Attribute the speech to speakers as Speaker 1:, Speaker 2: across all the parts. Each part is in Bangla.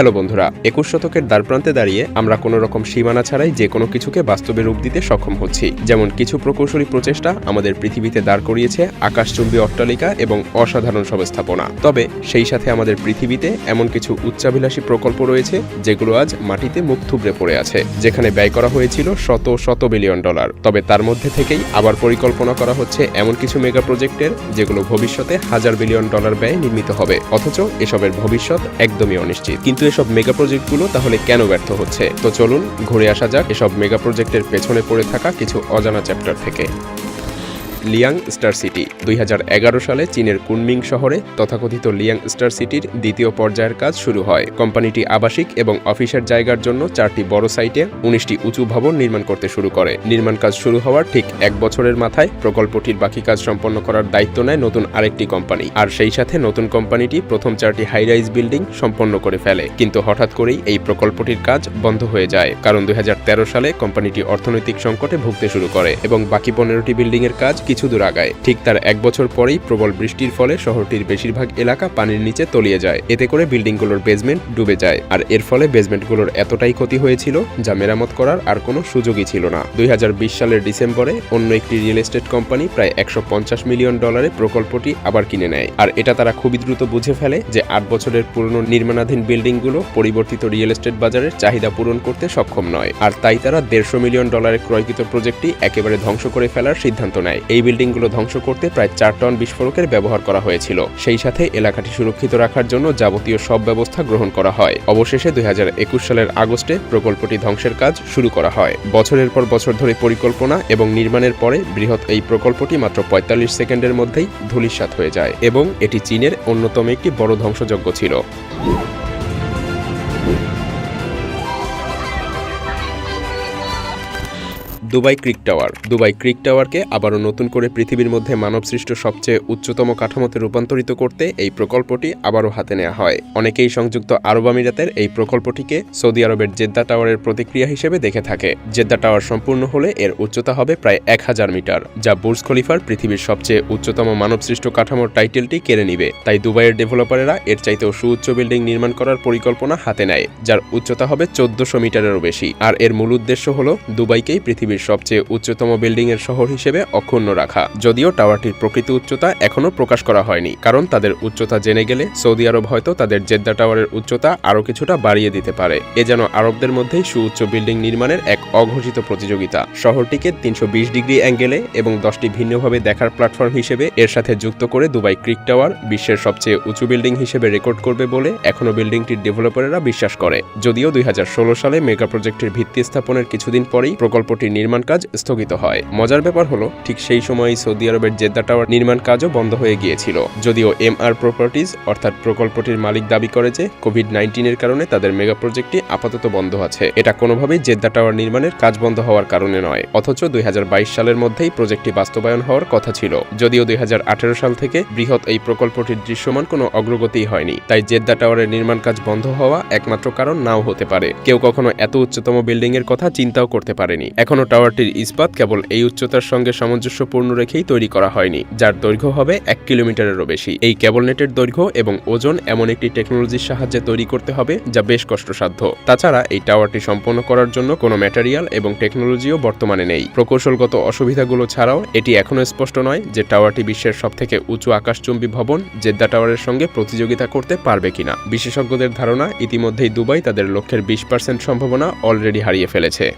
Speaker 1: হ্যালো বন্ধুরা, ২১ শতকের দ্বারপ্রান্তে দাঁড়িয়ে আমরা কোনো রকম সীমানা ছাড়াই যে কোনো কিছুকে বাস্তবে রূপ দিতে সক্ষম হচ্ছি। যেমন কিছু প্রকৌশলী প্রচেষ্টা আমাদের পৃথিবীতে দাঁড় করিয়েছে আকাশচুম্বী অট্টালিকা এবং অসাধারণ সব স্থাপনা। তবে সেই সাথে আমাদের পৃথিবীতে এমন কিছু উচ্চাভিলাষী প্রকল্প রয়েছে যেগুলো আজ মাটিতে মুখ থুবড়ে পড়ে আছে, যেখানে ব্যয় করা হয়েছিল শত শত বিলিয়ন ডলার। তবে তার মধ্যে থেকেই আবার পরিকল্পনা করা হচ্ছে এমন কিছু মেগা প্রজেক্টের যেগুলো ভবিষ্যতে হাজার বিলিয়ন ডলার ব্যয়ে নির্মিত হবে, অথচ এসবের ভবিষ্যৎ একদমই অনিশ্চিত। কিন্তু এসব মেগা প্রজেক্টগুলো তাহলে কেন ব্যর্থ হচ্ছে? তো চলুন ঘুরে আসা যাক এসব মেগা প্রজেক্টের পেছনে পড়ে থাকা কিছু অজানা চ্যাপ্টার থেকে। লিয়াং স্টার সিটি ২০১১ সালে চীনের কুনমিং শহরে তথাকথিত লিয়াং স্টার সিটির দ্বিতীয় পর্যায়ের কাজ শুরু হয়। কোম্পানিটি আবাসিক এবং অফিসের জায়গার জন্য ৪টি বড় সাইটে ১৯টি উঁচু ভবন নির্মাণ করতে শুরু করে। নির্মাণ কাজ শুরু হওয়ার ঠিক এক বছরের মাথায় প্রকল্পটির বাকি কাজ সম্পন্ন করার দায়িত্ব নেয় নতুন আরেকটি কোম্পানি, আর সেই সাথে নতুন কোম্পানিটি প্রথম ৪টি হাইরাইজ বিল্ডিং সম্পন্ন করে ফেলে। কিন্তু হঠাৎ করেই এই প্রকল্পটির কাজ বন্ধ হয়ে যায়, কারণ ২০১৩ সালে কোম্পানিটি অর্থনৈতিক সংকটে ভুগতে শুরু করে এবং বাকি ১৫টি বিল্ডিংয়ের কাজ কিছু দূর আগায়। ঠিক তার এক বছর পরেই প্রবল বৃষ্টির ফলে শহরটির বেশিরভাগ এলাকা পানির নিচে তলিয়ে যায়। এতে করে বিল্ডিংগুলোর বেসমেন্ট ডুবে যায়, আর এর ফলে বেসমেন্টগুলোর এতটাই ক্ষতি হয়েছিল যা মেরামত করার আর কোনো সুযোগই ছিল না। ২০২০ সালের ডিসেম্বরে অন্য একটি রিয়েল এস্টেট কোম্পানি প্রায় ১৫০ মিলিয়ন ডলারে প্রকল্পটি আবার কিনে নেয়, আর এটা তারা খুবই দ্রুত বুঝে ফেলে যে ৮ বছরের পুরনো নির্মাণাধীন বিল্ডিংগুলো পরিবর্তিত রিয়েল এস্টেট বাজারের চাহিদা পূরণ করতে সক্ষম নয়, আর তাই তারা ১৫০ মিলিয়ন ডলারে ক্রয়কৃত প্রজেক্টটি একেবারে ধ্বংস করে ফেলার সিদ্ধান্ত নেয়। এই বিল্ডিংগুলো ধ্বংস করতে প্রায় ৪ টন বিস্ফোরকের ব্যবহার করা হয়েছিল। সেই সাথে এলাকাটি সুরক্ষিত রাখার জন্য যাবতীয় সব ব্যবস্থা গ্রহণ করা হয়। অবশেষে ২০২১ সালের আগস্টে প্রকল্পটি ধ্বংসের কাজ শুরু করা হয়। বছরের পর বছর ধরে পরিকল্পনা এবং নির্মাণের পরে বৃহৎ এই প্রকল্পটি মাত্র ৪৫ সেকেন্ডের মধ্যেই ধূলিসাৎ হয়ে যায় এবং এটি চীনের অন্যতম একটি বড় ধ্বংসযজ্ঞ ছিল। Dubai Creek Tower. Dubai Creek টাওয়ারকে আবারও নতুন করে পৃথিবীর মধ্যে মানবসৃষ্ট সবচেয়ে উচ্চতম কাঠামোতে রূপান্তরিত করতে এই প্রকল্পটি আবারও হাতে নেওয়া হয়। অনেকেই সংযুক্ত আরব আমিরাতের এই প্রকল্পটিকে সৌদি আরবের জেদ্দা টাওয়ারের প্রতিক্রিয়া হিসেবে দেখে থাকে। জেদ্দা টাওয়ার সম্পূর্ণ হলে এর উচ্চতা হবে প্রায় ১০০০ মিটার, যা বুর্জ খলিফার পৃথিবীর সবচেয়ে উচ্চতম মানবসৃষ্ট কাঠামোর টাইটেলটি কেড়ে নিবে। তাই দুবাইয়ের ডেভেলপারেরা এর চাইতেও সুউচ্চ বিল্ডিং নির্মাণ করার পরিকল্পনা হাতে নেয়, যার উচ্চতা হবে ১৪০০ মিটারেরও বেশি। আর এর মূল উদ্দেশ্য হল দুবাইকেই পৃথিবীর সবচেয়ে উচ্চতম বিল্ডিং এর শহর হিসেবে অক্ষুণ্ণ রাখা। যদিও টাওয়ারটির প্রকৃত উচ্চতা এখনও প্রকাশ করা হয়নি, কারণ তাদের উচ্চতা জেনে গেলে সৌদি আরব হয়তো তাদের জেদ্দা টাওয়ারের উচ্চতা আরও কিছুটা বাড়িয়ে দিতে পারে। এ যেন আরবদের মধ্যেই সুউচ্চ বিল্ডিং নির্মাণের এক অঘোষিত প্রতিযোগিতা। শহরটিকে ৩২০ ডিগ্রি অ্যাঙ্গেলে এবং ১০টি ভিন্নভাবে দেখার প্ল্যাটফর্ম হিসেবে এর সাথে যুক্ত করে দুবাই ক্রিক টাওয়ার বিশ্বের সবচেয়ে উঁচু বিল্ডিং হিসেবে রেকর্ড করবে বলে এখনও বিল্ডিংটির ডেভেলপারেরা বিশ্বাস করে। যদিও ২০১৬ সালে মেগা প্রজেক্টের ভিত্তি স্থাপনের কিছুদিন পরেই প্রকল্পটির নির্মাণ কাজ স্থগিত হয়। মজার ব্যাপার হলো ঠিক সেই সময়ই সৌদি আরবের জেদ্দা টাওয়ার নির্মাণ কাজও বন্ধ হয়ে গিয়েছিল। যদিও MR প্রপার্টিজ অর্থাৎ প্রকল্পটির মালিক দাবি করে যে কোভিড-১৯ এর কারণে তাদের মেগা প্রজেক্টটি আপাতত বন্ধ আছে। এটা কোনোভাবেই জেদ্দা টাওয়ার নির্মাণের কাজ বন্ধ হওয়ার কারণে নয়, অথচ ২০২২ সালের মধ্যেই প্রজেক্টটি বাস্তবায়ন হওয়ার কথা ছিল। যদিও ২০১৮ সাল থেকে বৃহৎ এই প্রকল্পটির দৃশ্যমান কোনো অগ্রগতি হয়নি, তাই জেদ্দা টাওয়ারের নির্মাণ কাজ বন্ধ হওয়া একমাত্র কারণ নাও হতে পারে। কেউ কখনো এত উচ্চতম বিল্ডিং এর কথা চিন্তাও করতে পারেনি। এখনো টাওয়ারটির ইস্পাত কেবল এই উচ্চতার সঙ্গে সামঞ্জস্যপূর্ণ রেখেই তৈরি করা হয়নি, যার দৈর্ঘ্য হবে ১ কিলোমিটারেরও বেশি। এই কেবল নেটের দৈর্ঘ্য এবং ওজন এমন একটি টেকনোলজির সাহায্যে তৈরি করতে হবে যা বেশ কষ্টসাধ্য। তাছাড়া এই টাওয়ারটি সম্পন্ন করার জন্য কোনো ম্যাটেরিয়াল এবং টেকনোলজিও বর্তমানে নেই। প্রকৌশলগত অসুবিধাগুলো ছাড়াও এটি এখনও স্পষ্ট নয় যে টাওয়ারটি বিশ্বের সবথেকে উঁচু আকাশচুম্বী ভবন জেদ্দা টাওয়ারের সঙ্গে প্রতিযোগিতা করতে পারবে কিনা। বিশেষজ্ঞদের ধারণা ইতিমধ্যেই দুবাই তাদের লক্ষ্যের ২০% সম্ভাবনা অলরেডি হারিয়ে ফেলেছে।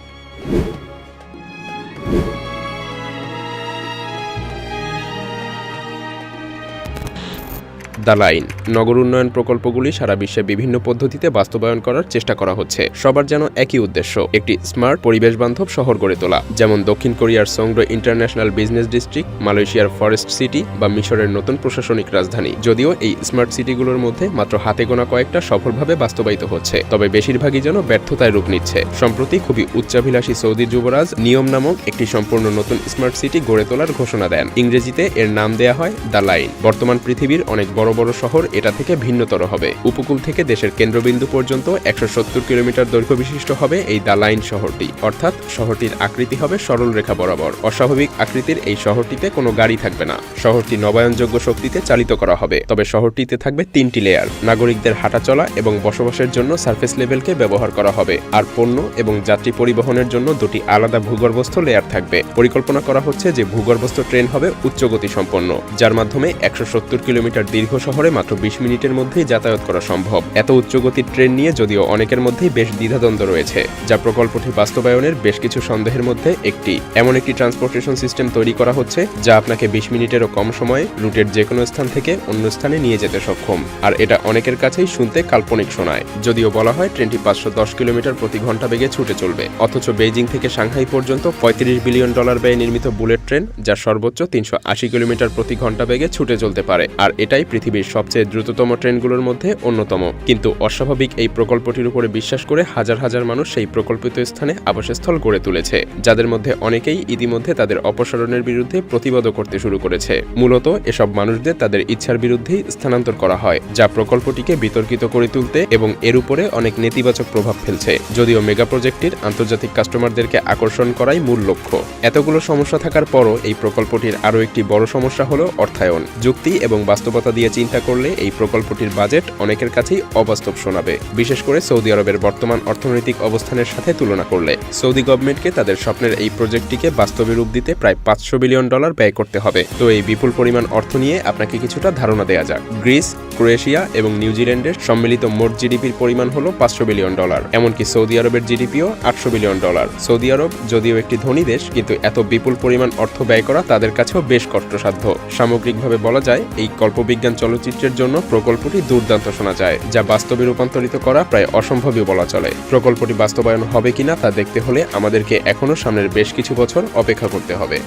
Speaker 1: The line. নগর উন্নয়ন প্রকল্পগুলি সারা বিশ্বে বিভিন্ন পদ্ধতিতে বাস্তবায়ন করার চেষ্টা করা হচ্ছে। সবার যেন একই উদ্দেশ্য, একটি স্মার্ট পরিবেশ বান্ধব শহর গড়ে তোলা। যেমন দক্ষিণ কোরিয়ার সংগ্রো ইন্টারন্যাশনাল বিজনেস ডিস্ট্রিক্ট, মালয়েশিয়ার ফরেস্ট সিটি বা মিশরের নতুন প্রশাসনিক রাজধানী। যদিও এই স্মার্ট সিটিগুলোর মধ্যে মাত্র হাতে গোনা কয়েকটা সফলভাবে বাস্তবায়িত হচ্ছে, তবে বেশিরভাগই যেন ব্যর্থতায় রূপ নিচ্ছে। সম্প্রতি খুবই উচ্চাভিলাষী সৌদি যুবরাজ নিয়ম নামক একটি সম্পূর্ণ নতুন স্মার্ট সিটি গড়ে তোলার ঘোষণা দেন। ইংরেজিতে এর নাম দেয়া হয় দ্য লাইন। বর্তমান পৃথিবীর অনেক বড় বড় শহর এটা থেকে ভিন্নতর হবে। উপকূল থেকে দেশের কেন্দ্রবিন্দু পর্যন্ত 170 কিলোমিটার দৈর্ঘ্য বিশিষ্ট হবে এই দ্য লাইন শহরটি, অর্থাৎ শহরটির আকৃতি হবে সরল রেখা বরাবর। অস্বাভাবিক আকৃতির এই শহরটিতে কোনো গাড়ি থাকবে না। শহরটি নবায়নযোগ্য শক্তিতে চালিত করা হবে। তবে শহরটিতে থাকবে 3টি লেয়ার। নাগরিকদের হাঁটাচলা এবং বসবাসের জন্য সারফেস লেভেলকে ব্যবহার করা হবে, আর পণ্য এবং যাত্রী পরিবহনের জন্য 2টি আলাদা ভূগর্ভস্থ লেয়ার থাকবে। পরিকল্পনা করা হচ্ছে যে ভূগর্ভস্থ ট্রেন হবে উচ্চগতি সম্পন্ন, যার মাধ্যমে 170 কিলোমিটার দীর্ঘ শহরে মাত্র 20 মিনিটের মধ্যেই যাতায়াত করা সম্ভব। এত উচ্চগতির ট্রেন নিয়ে যদিও অনেকের মধ্যেই বেশ দ্বিধাদ্বন্দ্ব রয়েছে, যা প্রকল্পটি বাস্তবায়নের বেশ কিছু সন্দেহের মধ্যে একটি। এমন একটি ট্রান্সপোর্টেশন সিস্টেম তৈরি করা হচ্ছে যা আপনাকে 20 মিনিটেরও কম সময়ে রুটের যে কোনো স্থান থেকে অন্য স্থানে নিয়ে যেতে সক্ষম। আর এটা অনেকের কাছেই শুনতে কাল্পনিক শোনায়। যদিও বলা হয় ট্রেনটি 510 কিলোমিটার প্রতি ঘন্টা বেগে ছুটে চলবে, অথচ বেইজিং থেকে সাংহাই পর্যন্ত $35 বিলিয়ন ব্যয়ে নির্মিত বুলেট ট্রেন, যা সর্বোচ্চ 380 কিলোমিটার প্রতি ঘন্টা বেগে ছুটে চলতে পারে। আর এটাই পৃথিবীর সবচেয়ে দ্রুততম ট্রেনগুলোর মধ্যে অন্যতম। কিন্তু অস্বাভাবিক এই প্রকল্পটির উপরে বিশ্বাস করে হাজার হাজার মানুষ সেই প্রকল্পিত স্থানে আবাসস্থল গড়ে তুলেছে, যাদের মধ্যে অনেকেই ইতিমধ্যে তাদের অপসারণের বিরুদ্ধে প্রতিবাদও করতে শুরু করেছে। মূলত এসব মানুষদের তাদের ইচ্ছার বিরুদ্ধেই স্থানান্তর করা হয়, যা প্রকল্পটিকে বিতর্কিত করে তুলতে এবং এর উপরে অনেক নেতিবাচক প্রভাব ফেলছে। যদিও মেগা প্রজেক্টটির আন্তর্জাতিক কাস্টমারদেরকে আকর্ষণ করাই মূল লক্ষ্য। এতগুলো সমস্যা থাকার পরও এই প্রকল্পটির আরও একটি বড় সমস্যা হলো অর্থায়ন। যুক্তি এবং বাস্তবতা দিয়ে চিন্তা করলে এই প্রকল্পটির বাজেট অনেকের কাছেই অবাস্তব শোনাবে, বিশেষ করে সৌদি আরবের বর্তমান অর্থনৈতিক অবস্থানের সাথে তুলনা করলে। সৌদি গভর্নমেন্টকে তাদের স্বপ্নের এই প্রজেক্টটিকে বাস্তবে রূপ দিতে প্রায় $500 বিলিয়ন ব্যয় করতে হবে। তো এই বিপুল পরিমাণ অর্থ নিয়ে আপনাকে কিছুটা ধারণা দেয়া যাক। গ্রিস, ক্রোয়েশিয়া এবং নিউজিল্যান্ডের সম্মিলিত মোট জিডিপির পরিমাণ হলো $500 বিলিয়ন। এমনকি সৌদি আরবের জিডিপিও $800 বিলিয়ন। সৌদি আরব যদিও একটি ধনী দেশ, কিন্তু এত বিপুল পরিমাণ অর্থ ব্যয় করা তাদের কাছেও বেশ কষ্টসাধ্য। সামগ্রিকভাবে বলা যায় এই কল্পবিজ্ঞান চলচ্চিত্রের জন্য প্রকল্পটি দুর্দান্ত শোনা যায়, যা বাস্তবে রূপান্তরিত করা প্রায় অসম্ভবই বলা চলে। প্রকল্পটি বাস্তবায়ন হবে কিনা তা দেখতে হলে আমাদেরকে এখনও সামনের বেশ কিছু বছর অপেক্ষা করতে হবে।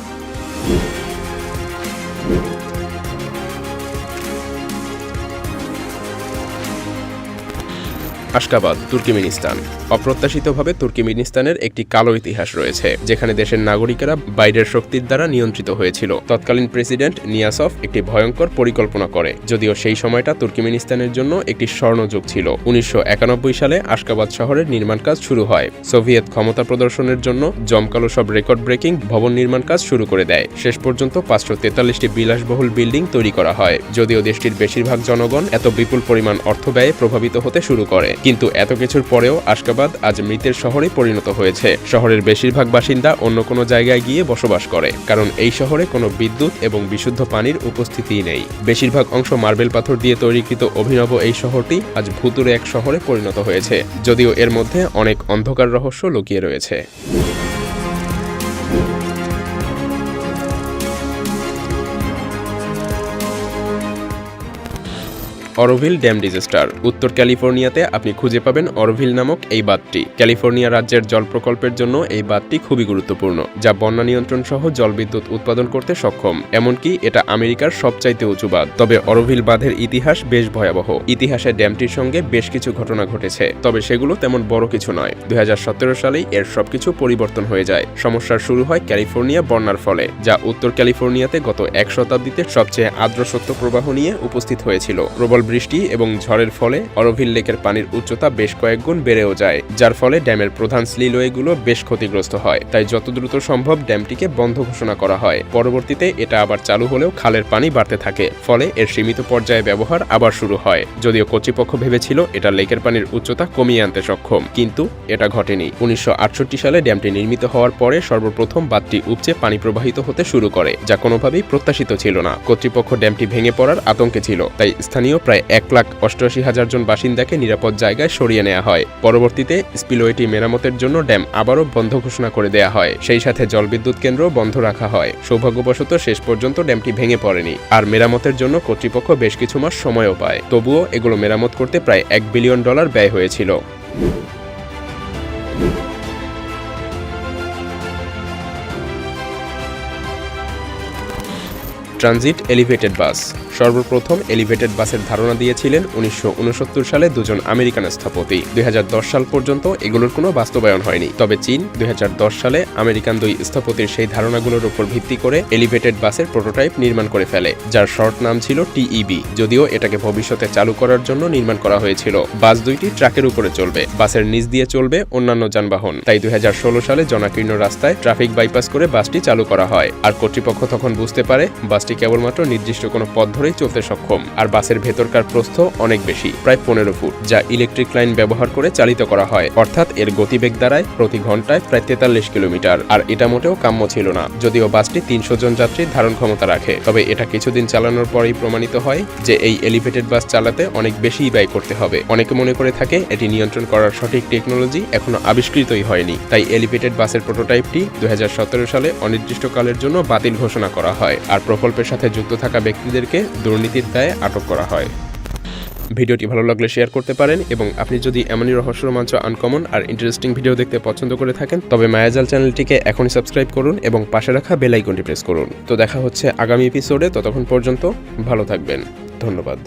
Speaker 1: আশগাবাদ, তুর্কমেনিস্তান। অপ্রত্যাশিতভাবে তুর্কমেনিস্তানের একটি কালো ইতিহাস রয়েছে, যেখানে দেশের নাগরিকেরা বাইরের শক্তির দ্বারা নিয়ন্ত্রিত হয়েছিল। তৎকালীন প্রেসিডেন্ট নিয়াসভ একটি ভয়ঙ্কর পরিকল্পনা করে, যদিও সেই সময়টা তুর্কমেনিস্তানের জন্য একটি স্বর্ণযুগ ছিল। 1991 সালে আশগাবাদ শহরের নির্মাণ কাজ শুরু হয়। সোভিয়েত ক্ষমতা প্রদর্শনের জন্য জমকালো সব রেকর্ড ব্রেকিং ভবন নির্মাণ কাজ শুরু করে দেয়। শেষ পর্যন্ত 543টি বিলাসবহুল বিল্ডিং তৈরি করা হয়। যদিও দেশটির বেশিরভাগ জনগণ এত বিপুল পরিমাণ অর্থ ব্যয়ে প্রভাবিত হতে শুরু করে, কিন্তু এত কিছুর পরেও আশগাবাদ আজ মৃতের শহরে পরিণত হয়েছে। শহরের বেশিরভাগ বাসিন্দা অন্য কোনো জায়গায় গিয়ে বসবাস করে, কারণ এই শহরে কোনো বিদ্যুৎ এবং বিশুদ্ধ পানির উপস্থিতিই নেই। বেশিরভাগ অংশ মার্বেল পাথর দিয়ে তৈরিকৃত অভিনব এই শহরটি আজ ভুতুরে এক শহরে পরিণত হয়েছে, যদিও এর মধ্যে অনেক অন্ধকার রহস্য লুকিয়ে রয়েছে। Oroville dam disaster. উত্তর ক্যালিফোর্নিয়াতে আপনি খুঁজে পাবেন অরোভিল নামক এই বাঁধটি। ক্যালিফোর্নিয়া রাজ্যের জল প্রকল্পের জন্য এই বাঁধটি খুবই গুরুত্বপূর্ণ, যা বন্যা নিয়ন্ত্রণ সহ জলবিদ্যুৎ উৎপাদন করতে সক্ষম। এমনকি এটা আমেরিকার সবচাইতে উঁচু বাঁধ। তবে অরোভিল বাঁধের ইতিহাস বেশ ভয়াবহ। ইতিহাসে ড্যামটির সঙ্গে বেশ কিছু ঘটনা ঘটেছে, তবে সেগুলো তেমন বড় কিছু নয়। 2017 সালেই এর সবকিছু পরিবর্তন হয়ে যায়। সমস্যার শুরু হয় ক্যালিফোর্নিয়া বন্যার ফলে, যা উত্তর ক্যালিফোর্নিয়াতে গত এক শতাব্দীতে সবচেয়ে আর্দ্র শৈত্য প্রবাহ নিয়ে উপস্থিত হয়েছিল। প্রবল বৃষ্টি এবং ঝড়ের ফলে অরোভিল লেকের পানির উচ্চতা বেশ কয়েক গুণ বেড়েও যায়, যার ফলে ড্যামের প্রধান স্লিলওয়েগুলো বেশ ক্ষতিগ্রস্ত হয়। তাই যত দ্রুত সম্ভব ড্যামটিকে বন্ধ ঘোষণা করা হয়। পরবর্তীতে এটা আবার চালু হলেও খালের পানি বাড়তে থাকে, ফলে এর সীমিত পর্যায়ে ব্যবহার আবার শুরু হয়। যদিও কর্তৃপক্ষ ভেবেছিল এটা লেকের পানির উচ্চতা কমিয়ে আনতে সক্ষম, কিন্তু এটা ঘটেনি। 1968 সালে ড্যামটি নির্মিত হওয়ার পরে সর্বপ্রথম বাঁধটি উপচে পানি প্রবাহিত হতে শুরু করে, যা কোনোভাবেই প্রত্যাশিত ছিল না। কর্তৃপক্ষ ড্যামটি ভেঙে পড়ার আতঙ্কে ছিল, তাই স্থানীয় প্রায় 1,88,000 জন বাসিন্দাকে নিরাপদ জায়গায় সরিয়ে নেওয়া হয়। পরবর্তীতে স্পিলওয়েটি মেরামতের জন্য ড্যাম আবারও বন্ধ ঘোষণা করে দেয়া হয়। সেই সাথে জলবিদ্যুৎ কেন্দ্র বন্ধ রাখা হয়। সৌভাগ্যবশত শেষ পর্যন্ত ড্যামটি ভেঙে পড়েনি, আর মেরামতের জন্য কর্তৃপক্ষ বেশ কিছু মাস সময়ও পায়। তবুও এগুলো মেরামত করতে প্রায় $1 বিলিয়ন ব্যয় হয়েছিল। ট্রানজিট এলিভেটেড বাস। সর্বপ্রথম এলিভেটেড বাসের ধারণা দিয়েছিলেন 1969 সালে দুজন আমেরিকান স্থপতি। 2010 সাল পর্যন্ত এগুলোর কোনো বাস্তবায়ন হয়নি। তবে চীন 2010 সালে আমেরিকান দুই স্থপতির সেই ধারণাগুলোর উপর ভিত্তি করে এলিভেটেড বাসের প্রোটোটাইপ নির্মাণ করে ফেলে, যার শর্ট নাম ছিল টিইবি। যদিও এটাকে ভবিষ্যতে চালু করার জন্য নির্মাণ করা হয়েছিল। বাস দুইটি ট্রাকের উপরে চলবে, বাসের নিচ দিয়ে চলবে অন্যান্য যানবাহন। তাই 2016 সালে জনাকীর্ণ রাস্তায় ট্রাফিক বাইপাস করে বাসটি চালু করা হয়। আর কর্তৃপক্ষ তখন বুঝতে পারে বাসটি কেবলমাত্র নির্দিষ্ট কোনো পথ ধরেই চলতে সক্ষম। আর বাসের ভেতরকার প্রস্থ অনেক বেশি, প্রায় 15 ফুট, যা ইলেকট্রিক লাইন ব্যবহার করে চালিত করা হয়। অর্থাৎ এর গতিবেগ দাঁড়ায় প্রতি ঘন্টায় প্রায় 43 কিলোমিটার। আর এটা মোটেও কাম্য ছিল না। যদিও বাসটি 300 জন যাত্রীর ধারণ ক্ষমতা রাখে, তবে এটা কিছুদিন চালানোর পরেই প্রমাণিত হয় যে এই এলিভেটেড বাস চালাতে অনেক বেশি ব্যয় করতে হবে। অনেকে মনে করে থাকে এটি নিয়ন্ত্রণ করার সঠিক টেকনোলজি এখনো আবিষ্কৃতই হয়নি। তাই এলিভেটেড বাসের প্রোটোটাইপটি 2017 সালে অনির্দিষ্টকালের জন্য বাতিল ঘোষণা করা হয়। আর প্রকল্পের সাথে যুক্ত থাকা ব্যক্তিদেরকে দুর্নীতির দায়ে আটক করা হয়। ভিডিওটি ভালো লাগলে শেয়ার করতে পারেন, এবং আপনি যদি এমনই রহস্য রোমাঞ্চ, আনকমন আর ইন্টারেস্টিং ভিডিও দেখতে পছন্দ করে থাকেন তবে মায়াজাল চ্যানেলটিকে এখনই সাবস্ক্রাইব করুন এবং পাশে রাখা বেল আইকনটি প্রেস করুন। তো দেখা হচ্ছে আগামী এপিসোডে। ততক্ষণ পর্যন্ত ভালো থাকবেন। ধন্যবাদ।